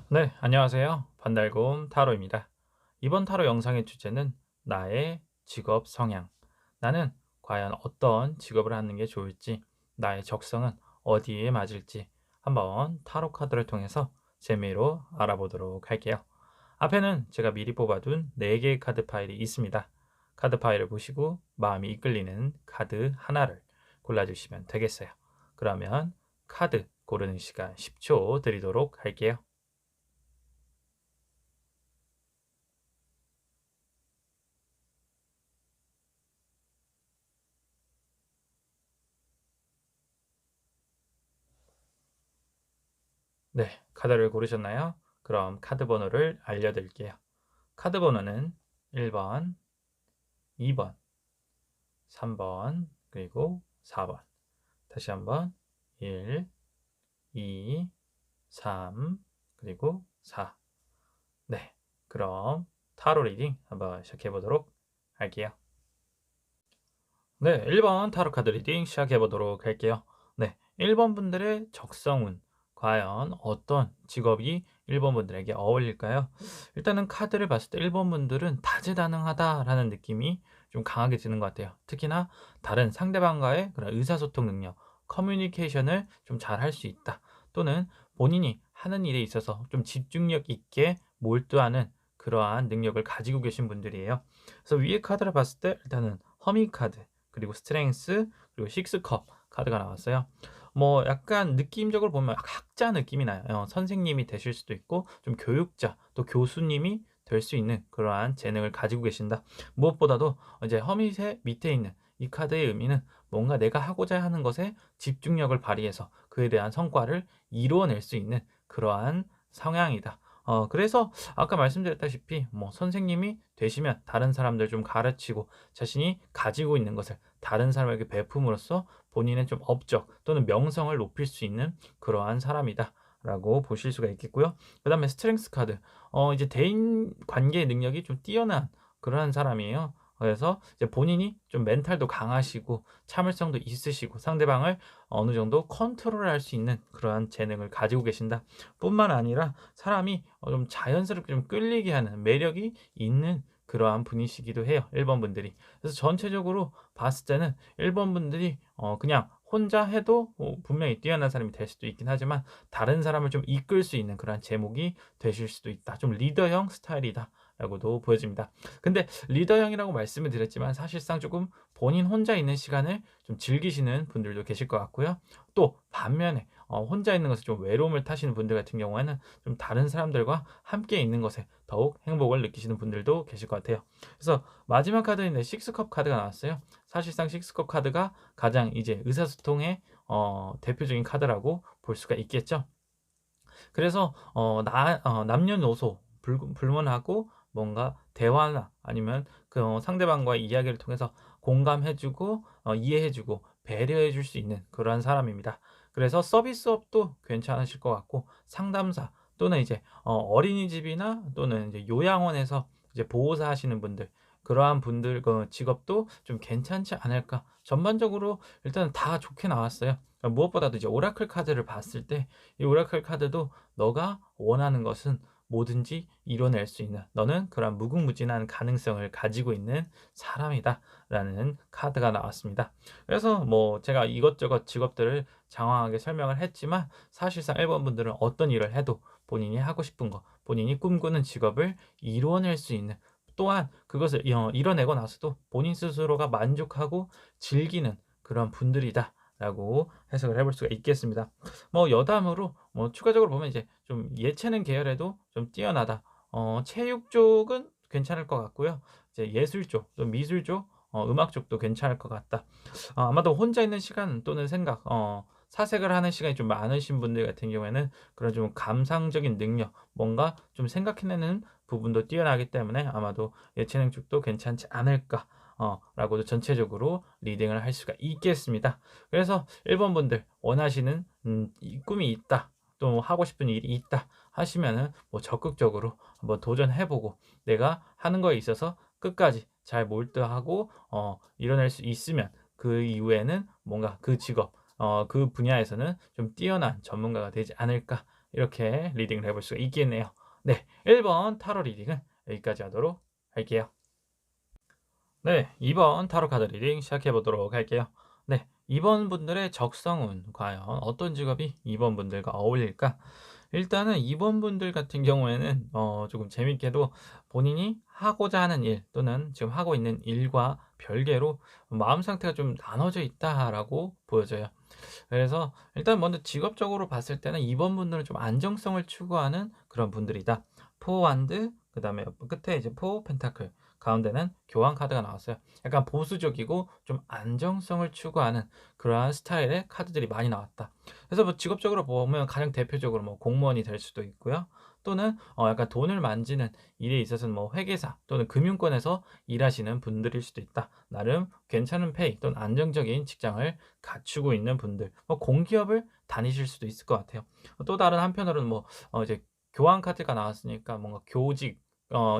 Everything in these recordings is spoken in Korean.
네, 안녕하세요. 반달곰 타로입니다. 이번 타로 영상의 주제는 나의 직업 성향. 나는 과연 어떤 직업을 하는 게 좋을지, 나의 적성은 어디에 맞을지 한번 타로 카드를 통해서 재미로 알아보도록 할게요. 앞에는 제가 미리 뽑아둔 4개의 카드 파일이 있습니다. 카드 파일을 보시고 마음이 이끌리는 카드 하나를 골라주시면 되겠어요. 그러면 카드 고르는 시간 10초 드리도록 할게요. 네, 카드를 고르셨나요? 그럼 카드 번호를 알려드릴게요. 카드 번호는 1번, 2번, 3번, 그리고 4번. 다시 한번 1, 2, 3, 그리고 4. 네, 그럼 타로 리딩 한번 시작해 보도록 할게요. 네, 1번 타로 카드 리딩 시작해 보도록 할게요. 네, 1번 분들의 적성운, 과연 어떤 직업이 1번 분들에게 어울릴까요? 일단은 카드를 봤을 때 1번 분들은 다재다능하다라는 느낌이 좀 강하게 드는 것 같아요. 특히나 다른 상대방과의 그런 의사소통 능력, 커뮤니케이션을 좀 잘 할 수 있다. 또는 본인이 하는 일에 있어서 좀 집중력 있게 몰두하는 그러한 능력을 가지고 계신 분들이에요. 그래서 위에 카드를 봤을 때 일단은 허미 카드, 그리고 스트렝스, 그리고 식스컵 카드가 나왔어요. 뭐 약간 느낌적으로 보면 학자 느낌이 나요. 선생님이 되실 수도 있고 좀 교육자 또 교수님이 될 수 있는 그러한 재능을 가지고 계신다. 무엇보다도 이제 허밋의 밑에 있는 이 카드의 의미는 뭔가 내가 하고자 하는 것에 집중력을 발휘해서 그에 대한 성과를 이루어낼 수 있는 그러한 성향이다. 그래서 아까 말씀드렸다시피 뭐 선생님이 되시면 다른 사람들 좀 가르치고 자신이 가지고 있는 것을 다른 사람에게 베품으로써 본인의 좀 업적 또는 명성을 높일 수 있는 그러한 사람이다라고 보실 수가 있겠고요. 그다음에 스트렝스 카드. 이제 대인 관계의 능력이 좀 뛰어난 그러한 사람이에요. 그래서 이제 본인이 좀 멘탈도 강하시고 참을성도 있으시고 상대방을 어느 정도 컨트롤할 수 있는 그러한 재능을 가지고 계신다. 뿐만 아니라 사람이 좀 자연스럽게 좀 끌리게 하는 매력이 있는 그러한 분이시기도 해요. 1번 분들이. 그래서 전체적으로 봤을 때는 1번 분들이 그냥 혼자 해도 분명히 뛰어난 사람이 될 수도 있긴 하지만 다른 사람을 좀 이끌 수 있는 그러한 제목이 되실 수도 있다. 좀 리더형 스타일이다. 라고도 보여집니다. 근데 리더형이라고 말씀을 드렸지만 사실상 조금 본인 혼자 있는 시간을 좀 즐기시는 분들도 계실 것 같고요. 또 반면에 혼자 있는 것에 좀 외로움을 타시는 분들 같은 경우에는 좀 다른 사람들과 함께 있는 것에 더욱 행복을 느끼시는 분들도 계실 것 같아요. 그래서 마지막 카드인데 식스컵 카드가 나왔어요. 사실상 식스컵 카드가 가장 이제 의사소통의 대표적인 카드라고 볼 수가 있겠죠. 그래서 남녀노소 불문하고 뭔가 대화나 아니면 그 상대방과의 이야기를 통해서 공감해 주고 이해해 주고 배려해 줄 수 있는 그러한 사람입니다. 그래서 서비스업도 괜찮으실 것 같고 상담사 또는 이제 어린이집이나 또는 이제 요양원에서 이제 보호사 하시는 분들 그러한 분들 그 직업도 좀 괜찮지 않을까. 전반적으로 일단은 다 좋게 나왔어요. 무엇보다도 이제 오라클 카드를 봤을 때 이 오라클 카드도 너가 원하는 것은 뭐든지 이뤄낼 수 있는 너는 그런 무궁무진한 가능성을 가지고 있는 사람이다라는 카드가 나왔습니다. 그래서 뭐 제가 이것저것 직업들을 장황하게 설명을 했지만 사실상 1번 분들은 어떤 일을 해도 본인이 하고 싶은 거, 본인이 꿈꾸는 직업을 이루어낼 수 있는 또한 그것을 이뤄내고 나서도 본인 스스로가 만족하고 즐기는 그런 분들이다. 라고 해석을 해볼 수가 있겠습니다. 뭐 여담으로 뭐 추가적으로 보면 이제 좀 예체능 계열에도 좀 뛰어나다. 체육 쪽은 괜찮을 것 같고요. 이제 예술 쪽, 또 미술 쪽, 음악 쪽도 괜찮을 것 같다. 아마도 혼자 있는 시간 또는 생각, 사색을 하는 시간이 좀 많으신 분들 같은 경우에는 그런 좀 감상적인 능력, 뭔가 좀 생각해내는 부분도 뛰어나기 때문에 아마도 예체능 쪽도 괜찮지 않을까. 라고도 전체적으로 리딩을 할 수가 있겠습니다. 그래서 1번 분들 원하시는 이 꿈이 있다. 또 하고 싶은 일이 있다 하시면은 뭐 적극적으로 한번 도전해 보고 내가 하는 거에 있어서 끝까지 잘 몰두하고 이뤄낼 수 있으면 그 이후에는 뭔가 그 직업 그 분야에서는 좀 뛰어난 전문가가 되지 않을까 이렇게 리딩을 해볼 수가 있겠네요. 네, 1번 타로 리딩은 여기까지 하도록 할게요. 네, 2번 타로 카드 리딩 시작해 보도록 할게요. 네, 2번 분들의 적성운 과연 어떤 직업이 2번 분들과 어울릴까? 일단은 2번 분들 같은 경우에는 조금 재밌게도 본인이 하고자 하는 일 또는 지금 하고 있는 일과 별개로 마음 상태가 좀 나눠져 있다라고 보여져요. 그래서 일단 먼저 직업적으로 봤을 때는 2번 분들은 좀 안정성을 추구하는 그런 분들이다. 포 완드 그다음에 끝에 이제 포 펜타클 가운데는 교환 카드가 나왔어요. 약간 보수적이고 좀 안정성을 추구하는 그러한 스타일의 카드들이 많이 나왔다. 그래서 뭐 직업적으로 보면 가장 대표적으로 뭐 공무원이 될 수도 있고요. 또는 약간 돈을 만지는 일에 있어서는 뭐 회계사 또는 금융권에서 일하시는 분들일 수도 있다. 나름 괜찮은 페이 또는 안정적인 직장을 갖추고 있는 분들, 뭐 공기업을 다니실 수도 있을 것 같아요. 또 다른 한편으로는 뭐 이제 교환 카드가 나왔으니까 뭔가 교직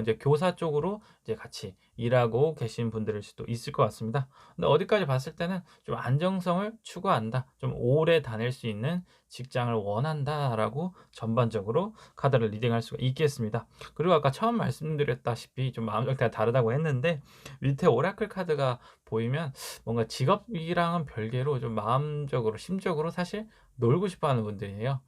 이제 교사 쪽으로 이제 같이 일하고 계신 분들일 수도 있을 것 같습니다. 근데 어디까지 봤을 때는 좀 '안정성을 추구한다. 좀 오래 다닐 수 있는 직장을 원한다.'라고 전반적으로 카드를 리딩할 수가 있겠습니다. 그리고 아까 처음 말씀드렸다시피 좀 마음 상태가 다르다고 했는데 밑에 오라클 카드가 보이면 뭔가 직업이랑은 별개로 좀 마음적으로 심적으로 사실 놀고 싶어 하는 분들이에요.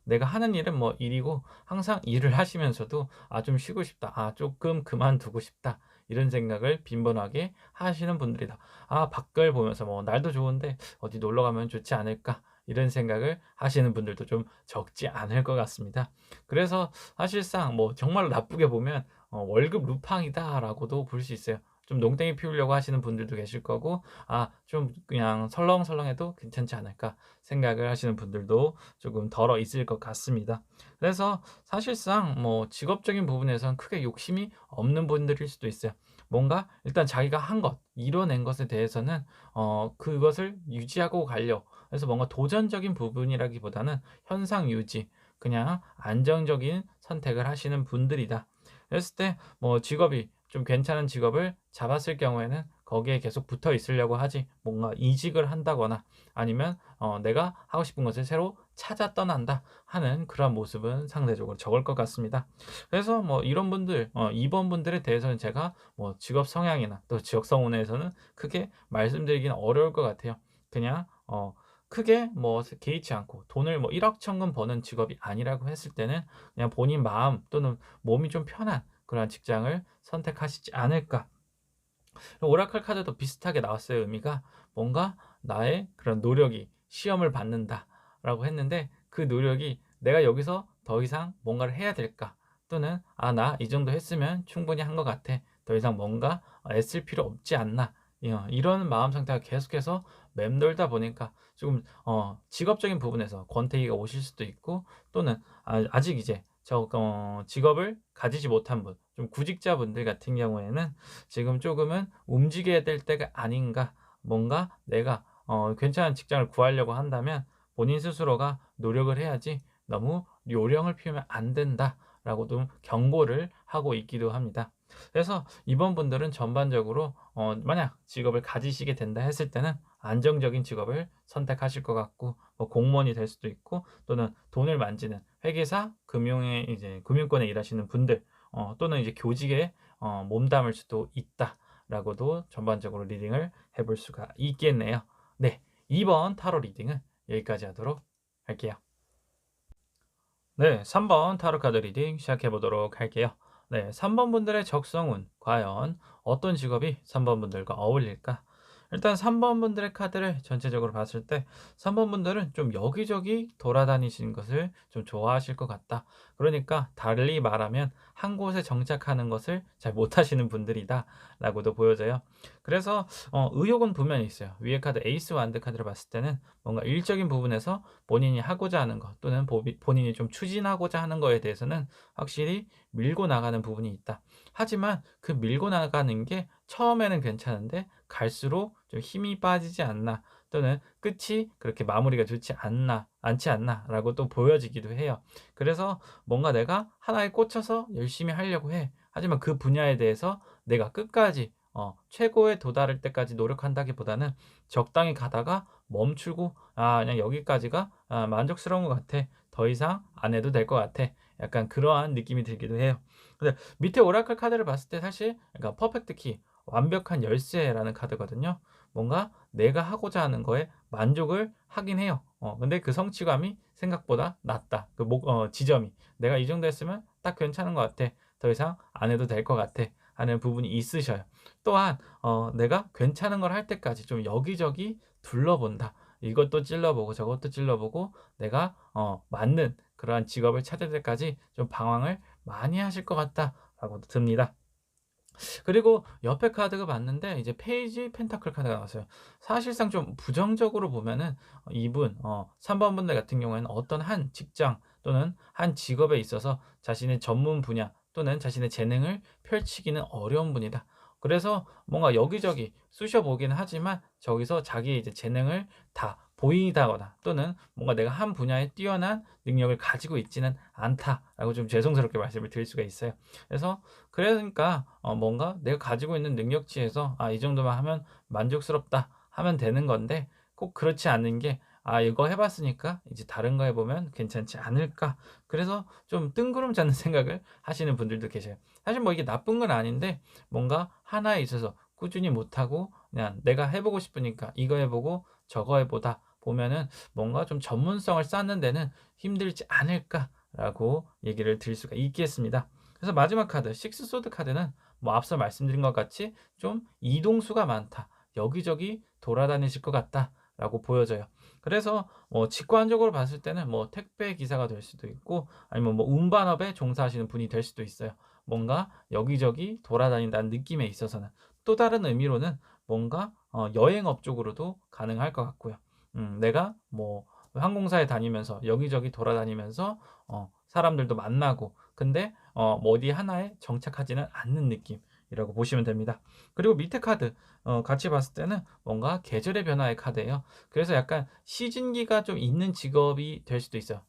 내가 하는 일은 뭐 일이고 항상 일을 하시면서도 '아 좀 쉬고 싶다. 아 쪼끔 그만두고 싶다.' 이런 생각을 빈번하게 하시는 분들이다. 아 밖을 보면서 뭐 '날도 좋은데 어디 놀러 가면 좋지 않을까.' 이런 생각을 하시는 분들도 좀 적지 않을 것 같습니다. 그래서 사실상 뭐 정말로 나쁘게 보면 '월급 루팡이다.'라고도 볼 수 있어요. 좀 농땡이 피우려고 하시는 분들도 계실 거고 '아 좀 그냥 설렁설렁해도 괜찮지 않을까.' 생각을 하시는 분들도 조금 덜어 있을 것 같습니다. 그래서 사실상 뭐 직업적인 부분에선 크게 욕심이 없는 분들일 수도 있어요. 뭔가 일단 자기가 한 것, 이뤄낸 것에 대해서는 그것을 유지하고 가려 그래서 뭔가 도전적인 부분이라기보다는 현상 유지, 그냥 안정적인 선택을 하시는 분들이다. 그랬을 때 뭐 직업이 좀 괜찮은 직업을 잡았을 경우에는 거기에 계속 붙어 있으려고 하지 뭔가 이직을 한다거나 아니면 내가 하고 싶은 것을 새로 찾아 떠난다 하는 그런 모습은 상대적으로 적을 것 같습니다. 그래서 뭐 이런 분들 2번 분들에 대해서는 제가 뭐 직업 성향이나 또 지역 성운에서는 크게 말씀드리기는 어려울 것 같아요. 그냥 크게 뭐 개의치 않고 돈을 뭐 1억 천금 버는 직업이 아니라고 했을 때는 그냥 본인 마음 또는 몸이 좀 편한 그런 직장을 선택하시지 않을까. 오라클 카드도 비슷하게 나왔어요. 의미가 뭔가 나의 그런 노력이 시험을 받는다라고 했는데 그 노력이 '내가 여기서 더 이상 뭔가를 해야 될까?' 또는 '아 나 이 정도 했으면 충분히 한 것 같아. 더 이상 뭔가 애쓸 필요 없지 않나?' 이런 마음 상태가 계속해서 맴돌다 보니까 조금 직업적인 부분에서 권태기가 오실 수도 있고 또는 아직 이제 직업을 가지지 못한 분, 좀 구직자분들 같은 경우에는 지금 조금은 움직여야 될 때가 아닌가. 뭔가 내가 괜찮은 직장을 구하려고 한다면 본인 스스로가 노력을 해야지 너무 요령을 피우면 안 된다라고 좀 경고를 하고 있기도 합니다. 그래서 이번 분들은 전반적으로 만약 직업을 가지시게 된다 했을 때는 안정적인 직업을 선택하실 것 같고 뭐 공무원이 될 수도 있고 또는 돈을 만지는 회계사, 금융에 이제 금융권에 일하시는 분들 또는 이제 교직에 몸담을 수도 있다라고도 전반적으로 리딩을 해볼 수가 있겠네요. 네. 2번 타로 리딩은 여기까지 하도록 할게요. 네. 3번 타로 카드 리딩 시작해 보도록 할게요. 네. 3번 분들의 적성운 과연 어떤 직업이 3번 분들과 어울릴까? 일단 3번 분들의 카드를 전체적으로 봤을 때 3번 분들은 좀 여기저기 돌아다니시는 것을 좀 좋아하실 것 같다. 그러니까 달리 말하면 한 곳에 정착하는 것을 잘 못하시는 분들이다라고도 보여져요. 그래서 의욕은 분명히 있어요. 위에 카드 에이스 완드 카드를 봤을 때는 뭔가 일적인 부분에서 본인이 하고자 하는 것 또는 본인이 좀 추진하고자 하는 거에 대해서는 확실히 밀고 나가는 부분이 있다. 하지만 그 밀고 나가는 게 처음에는 괜찮은데 갈수록 좀 힘이 빠지지 않나 또는 끝이 그렇게 마무리가 좋지 않지 않나라고 또 보여지기도 해요. 그래서 뭔가 내가 하나에 꽂혀서 열심히 하려고 해. 하지만 그 분야에 대해서 내가 끝까지 최고에 도달할 때까지 노력한다기보다는 적당히 가다가 멈추고 '아 그냥 여기까지가 만족스러운 것 같아. 더 이상 안 해도 될 것 같아. 약간 그러한 느낌이 들기도 해요. 근데 밑에 오라클 카드를 봤을 때 사실 약간 퍼펙트 키, 완벽한 열쇠라는 카드거든요. 뭔가 내가 하고자 하는 거에 만족을 하긴 해요. 근데 그 성취감이 생각보다 낮다. 지점이. 내가 이 정도 했으면 딱 괜찮은 것 같아. 더 이상 안 해도 될 것 같아. 하는 부분이 있으셔요. 또한 내가 괜찮은 걸 할 때까지 좀 여기저기 둘러본다. 이것도 찔러보고 저것도 찔러보고 내가 맞는 그러한 직업을 찾을 때까지 좀 방황을 많이 하실 것 같다라고 듭니다. 그리고 옆에 카드가 봤는데 이제 페이지 펜타클 카드가 나왔어요. 사실상 좀 부정적으로 보면은 이분 3번 분들 같은 경우에는 어떤 한 직장 또는 한 직업에 있어서 자신의 전문 분야 또는 자신의 재능을 펼치기는 어려운 분이다. 그래서 뭔가 여기저기 쑤셔 보기는 하지만 저기서 자기의 이제 재능을 다 보인다거나 또는 뭔가 내가 한 분야에 뛰어난 능력을 가지고 있지는 않다라고 좀 죄송스럽게 말씀을 드릴 수가 있어요. 그래서 그러니까 뭔가 내가 가지고 있는 능력치에서 '아 이 정도만 하면 만족스럽다.' 하면 되는 건데 꼭 그렇지 않은 게 '아 이거 해 봤으니까 이제 다른 거 해 보면 괜찮지 않을까.' 그래서 좀 뜬구름 잡는 생각을 하시는 분들도 계셔요. 사실 뭐 이게 나쁜 건 아닌데 뭔가 하나에 있어서 꾸준히 못하고 그냥 '내가 해 보고 싶으니까 이거 해 보고 저거 해 보다.' 보면은 뭔가 좀 '전문성을 쌓는 데는 힘들지 않을까.'라고 얘기를 드릴 수가 있겠습니다. 그래서 마지막 카드 식스 소드 카드는 뭐 앞서 말씀드린 것 같이 좀 이동수가 많다. 여기저기 돌아다니실 것 같다라고 보여져요. 그래서 뭐 직관적으로 봤을 때는 뭐 택배 기사가 될 수도 있고 아니면 뭐 운반업에 종사하시는 분이 될 수도 있어요. 뭔가 여기저기 돌아다닌다는 느낌에 있어서는 또 다른 의미로는 뭔가 여행업 쪽으로도 가능할 것 같고요. 내가 뭐 항공사에 다니면서 여기저기 돌아다니면서 사람들도 만나고 근데 뭐 어디 하나에 정착하지는 않는 느낌이라고 보시면 됩니다. 그리고 밑에 카드 같이 봤을 때는 뭔가 계절의 변화의 카드예요. 그래서 약간 시즌기가 좀 있는 직업이 될 수도 있어요.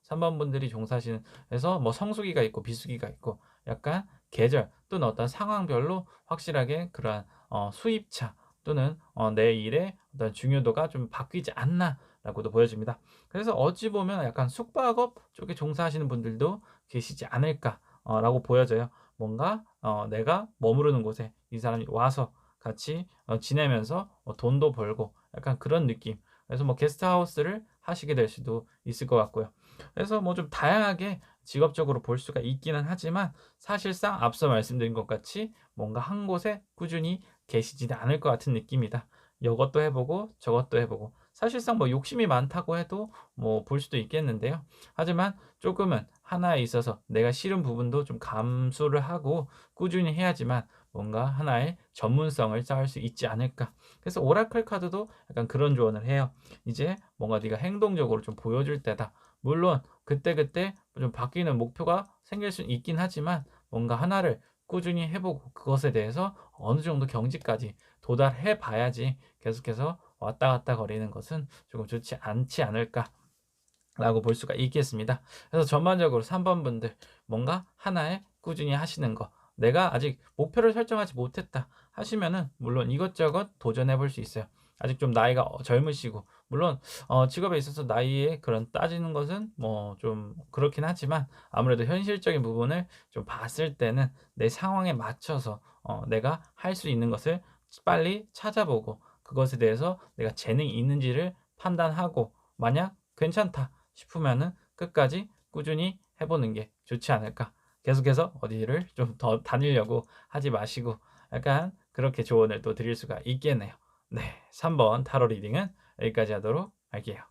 3번 분들이 종사하시는 그래서 뭐 성수기가 있고 비수기가 있고 약간 계절 또는 어떤 상황별로 확실하게 그러한 수입차 또는 내 일의 어떤 중요도가 좀 바뀌지 않나라고도 보여집니다. 그래서 어찌 보면 약간 숙박업 쪽에 종사하시는 분들도 계시지 않을까 라고 보여져요. 뭔가 내가 머무르는 곳에 이 사람이 와서 같이 지내면서 돈도 벌고 약간 그런 느낌. 그래서 뭐 게스트하우스를 하시게 될 수도 있을 것 같고요. 그래서 뭐 좀 다양하게 직업적으로 볼 수가 있기는 하지만 사실상 앞서 말씀드린 것 같이 뭔가 한 곳에 꾸준히 계시지는 않을 것 같은 느낌이다. 요것도 해 보고 저것도 해 보고 사실상 뭐 욕심이 많다고 해도 뭐 볼 수도 있겠는데요. 하지만 조금은 하나에 있어서 내가 싫은 부분도 좀 감수를 하고 꾸준히 해야지만 뭔가 하나의 전문성을 쌓을 수 있지 않을까. 그래서 오라클 카드도 약간 그런 조언을 해요. 이제 뭔가 네가 행동적으로 좀 보여줄 때다. 물론 그때그때 좀 바뀌는 목표가 생길 수는 있긴 하지만 뭔가 하나를 꾸준히 해보고 그것에 대해서 어느 정도 경지까지 도달해 봐야지 계속해서 왔다 갔다 거리는 것은 조금 좋지 않지 않을까 라고 볼 수가 있겠습니다. 그래서 전반적으로 3번 분들 뭔가 하나에 꾸준히 하시는 거 내가 아직 목표를 설정하지 못했다 하시면은 물론 이것저것 도전해 볼 수 있어요. 아직 좀 나이가 젊으시고 물론 직업에 있어서 나이에 그런 따지는 것은 뭐 좀 그렇긴 하지만 아무래도 현실적인 부분을 좀 봤을 때는 내 상황에 맞춰서 내가 할 수 있는 것을 빨리 찾아보고 그것에 대해서 내가 재능이 있는지를 판단하고 만약 괜찮다 싶으면은 끝까지 꾸준히 해 보는 게 좋지 않을까. 계속해서 어디를 좀 더 다니려고 하지 마시고 약간 그렇게 조언을 또 드릴 수가 있겠네요. 네. 3번 타로 리딩은 여기까지 하도록 할게요.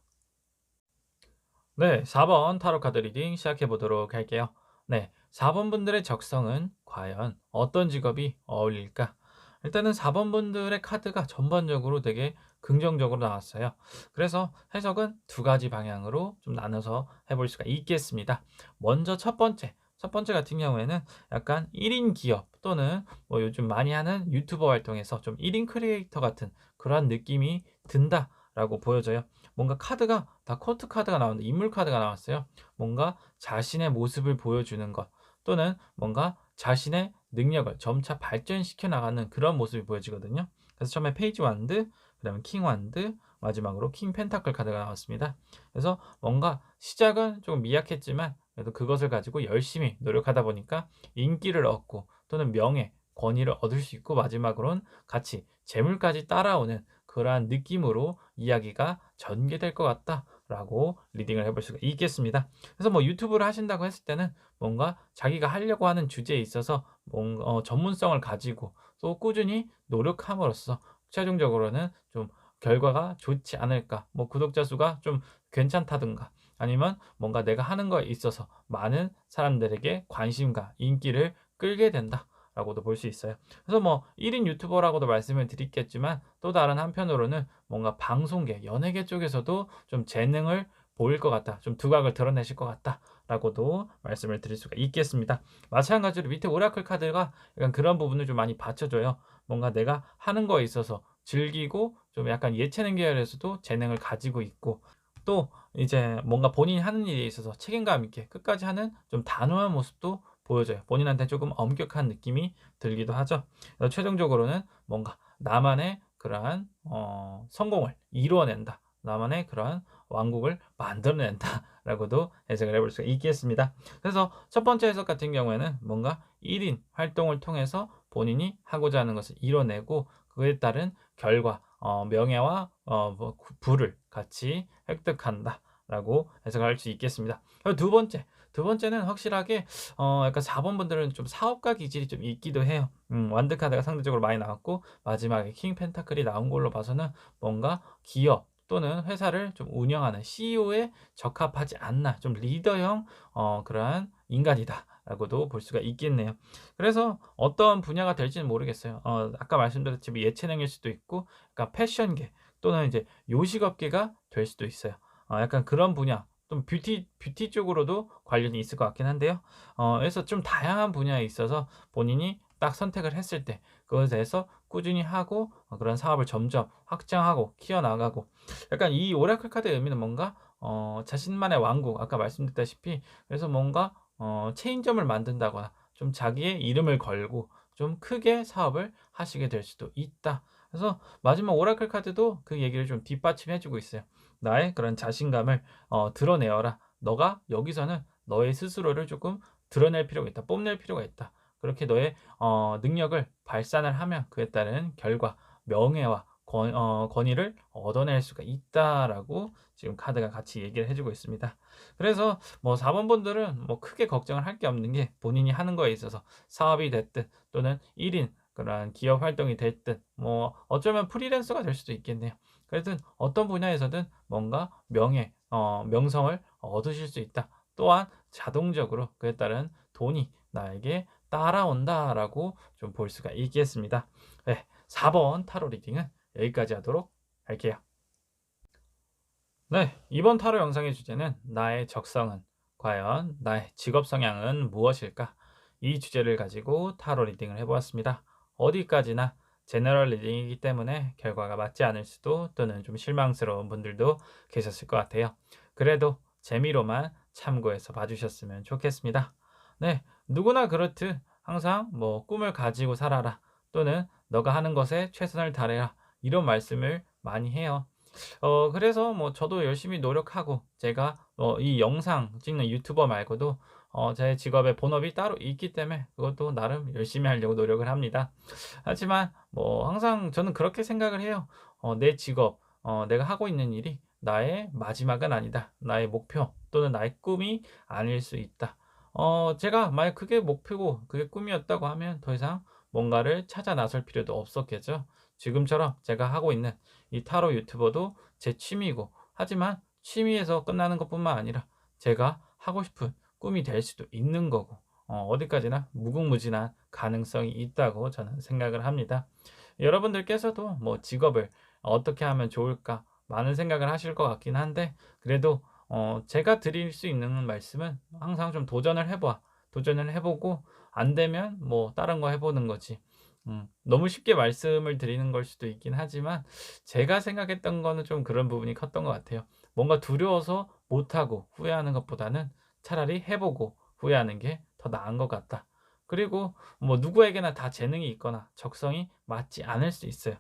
네. 4번 타로 카드 리딩 시작해 보도록 할게요. 네. 4번 분들의 적성은 과연 어떤 직업이 어울릴까? 일단은 4번 분들의 카드가 전반적으로 되게 긍정적으로 나왔어요. 그래서 해석은 두 가지 방향으로 좀 나눠서 해볼 수가 있겠습니다. 먼저 첫 번째 같은 경우에는 약간 1인 기업 또는 뭐 요즘 많이 하는 유튜버 활동에서 좀 1인 크리에이터 같은 그러한 느낌이 든다라고 보여져요. 뭔가 카드가 다 코트 카드가 나오는데 인물 카드가 나왔어요. 뭔가 자신의 모습을 보여주는 것 또는 뭔가 자신의 능력을 점차 발전시켜 나가는 그런 모습이 보여지거든요. 그래서 처음에 페이지 완드, 그다음에 킹 완드, 마지막으로 킹 펜타클 카드가 나왔습니다. 그래서 뭔가 시작은 좀 미약했지만 그래도 그것을 가지고 열심히 노력하다 보니까 인기를 얻고 또는 명예, 권위를 얻을 수 있고 마지막으로는 같이 재물까지 따라오는 그러한 느낌으로 이야기가 전개될 것 같다라고 리딩을 해볼 수가 있겠습니다. 그래서 뭐 유튜브를 하신다고 했을 때는 뭔가 자기가 하려고 하는 주제에 있어서 뭔가 전문성을 가지고 또 꾸준히 노력함으로써 최종적으로는 좀 결과가 좋지 않을까. 뭐 구독자 수가 좀 괜찮다든가 아니면 뭔가 내가 하는 거에 있어서 많은 사람들에게 관심과 인기를 끌게 된다라고도 볼 수 있어요. 그래서 뭐 1인 유튜버라고도 말씀을 드리겠지만 또 다른 한편으로는 뭔가 방송계, 연예계 쪽에서도 좀 재능을 보일 것 같다. 좀 두각을 드러내실 것 같다라고도 말씀을 드릴 수가 있겠습니다. 마찬가지로 밑에 오라클 카드가 약간 그런 부분을 좀 많이 받쳐줘요. 뭔가 내가 하는 거에 있어서 즐기고 좀 약간 예체능 계열에서도 재능을 가지고 있고 또 이제 뭔가 본인이 하는 일에 있어서 책임감 있게 끝까지 하는 좀 단호한 모습도 보여줘요. 본인한테 조금 엄격한 느낌이 들기도 하죠. 그래서 최종적으로는 뭔가 나만의 그러한 성공을 이루어낸다. 나만의 그러한 왕국을 만들어낸다라고도 해석을 해볼 수가 있겠습니다. 그래서 첫 번째 해석 같은 경우에는 뭔가 1인 활동을 통해서 본인이 하고자 하는 것을 이뤄내고 그에 따른 결과 명예와 뭐 부를 같이 획득한다라고 해석할 수 있겠습니다. 그리고 두 번째는 확실하게 약간 4번 분들은 좀 사업가 기질이 좀 있기도 해요. 완드 카드가 상대적으로 많이 나왔고 마지막에 킹 펜타클이 나온 걸로 봐서는 뭔가 기업 또는 회사를 좀 운영하는 CEO에 적합하지 않나 좀 리더형 그러한 인간이다라고도 볼 수가 있겠네요. 그래서 어떤 분야가 될지는 모르겠어요. 아까 말씀드렸지만 예체능일 수도 있고 약간 패션계 또는 이제 요식업계가 될 수도 있어요. 약간 그런 분야 좀 뷰티 쪽으로도 관련이 있을 것 같긴 한데요. 그래서 좀 다양한 분야에 있어서 본인이 딱 선택을 했을 때 그것에 대해서 꾸준히 하고 그런 사업을 점점 확장하고 키워나가고 약간 이 오라클 카드의 의미는 뭔가 자신만의 왕국 아까 말씀드렸다시피 그래서 뭔가 체인점을 만든다거나 좀 자기의 이름을 걸고 좀 크게 사업을 하시게 될 수도 있다. 그래서 마지막 오라클 카드도 그 얘기를 좀 뒷받침해 주고 있어요. 나의 그런 자신감을 드러내어라. 너가 여기서는 너의 스스로를 조금 드러낼 필요가 있다. 뽐낼 필요가 있다. 그렇게 너의 능력을 발산을 하면 그에 따른 결과, 명예와 권위를 얻어낼 수가 있다라고 지금 카드가 같이 얘기를 해 주고 있습니다. 그래서 뭐 4번 분들은 뭐 크게 걱정을 할 게 없는 게 본인이 하는 거에 있어서 사업이 됐든 또는 1인 그런 기업 활동이 됐든 뭐 어쩌면 프리랜서가 될 수도 있겠네요. 그래든 어떤 분야에서든 뭔가 명성을 얻으실 수 있다. 또한 자동적으로 그에 따른 돈이 나에게 따라온다라고 좀 볼 수가 있겠습니다. 네, 4번 타로 리딩은 여기까지 하도록 할게요. 네, 이번 타로 영상의 주제는 나의 적성은 과연 나의 직업 성향은 무엇일까? 이 주제를 가지고 타로 리딩을 해보았습니다. 어디까지나 제너럴 리딩이기 때문에 결과가 맞지 않을 수도 또는 좀 실망스러운 분들도 계셨을 것 같아요. 그래도 재미로만 참고해서 봐주셨으면 좋겠습니다. 네, 누구나 그렇듯 항상 뭐 꿈을 가지고 살아라 또는 너가 하는 것에 최선을 다해라 이런 말씀을 많이 해요. 그래서 뭐 저도 열심히 노력하고 제가 이 영상 찍는 유튜버 말고도 제 직업의 본업이 따로 있기 때문에 그것도 나름 열심히 하려고 노력을 합니다. 하지만 뭐 항상 저는 그렇게 생각을 해요. 내 직업, 내가 하고 있는 일이 나의 마지막은 아니다. 나의 목표 또는 나의 꿈이 아닐 수 있다. 제가 만약 그게 목표고 그게 꿈이었다고 하면 더 이상 뭔가를 찾아 나설 필요도 없었겠죠. 지금처럼 제가 하고 있는 이 타로 유튜버도 제 취미이고 하지만 취미에서 끝나는 것뿐만 아니라 제가 하고 싶은 꿈이 될 수도 있는 거고 어디까지나 무궁무진한 가능성이 있다고 저는 생각을 합니다. 여러분들께서도 뭐 직업을 어떻게 하면 좋을까 많은 생각을 하실 것 같긴 한데 그래도 제가 드릴 수 있는 말씀은 항상 좀 도전을 해보고 안 되면 뭐 다른 거 해보는 거지. 너무 쉽게 말씀을 드리는 걸 수도 있긴 하지만 제가 생각했던 거는 좀 그런 부분이 컸던 것 같아요. 뭔가 두려워서 못하고 후회하는 것보다는 차라리 해보고 후회하는 게 더 나은 것 같다. 그리고 뭐 누구에게나 다 재능이 있거나 적성이 맞지 않을 수 있어요.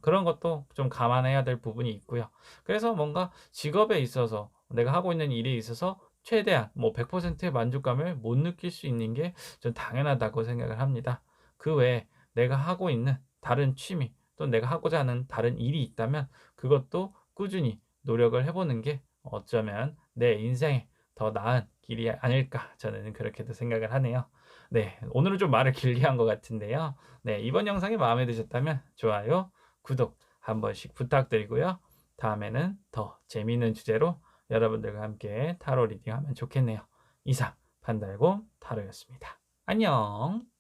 그런 것도 좀 감안해야 될 부분이 있고요. 그래서 뭔가 직업에 있어서 내가 하고 있는 일에 있어서 최대한 뭐 100%의 만족감을 못 느낄 수 있는 게 좀 당연하다고 생각을 합니다. 그 외에 내가 하고 있는 다른 취미 또 내가 하고자 하는 다른 일이 있다면 그것도 꾸준히 노력을 해 보는 게 어쩌면 내 인생에 더 나은 길이 아닐까 저는 그렇게도 생각을 하네요. 네. 오늘은 좀 말을 길게 한 것 같은데요. 네. 이번 영상이 마음에 드셨다면 좋아요, 구독 한 번씩 부탁드리고요. 다음에는 더 재미있는 주제로 여러분들과 함께 타로 리딩하면 좋겠네요. 이상 판달곰 타로였습니다. 안녕.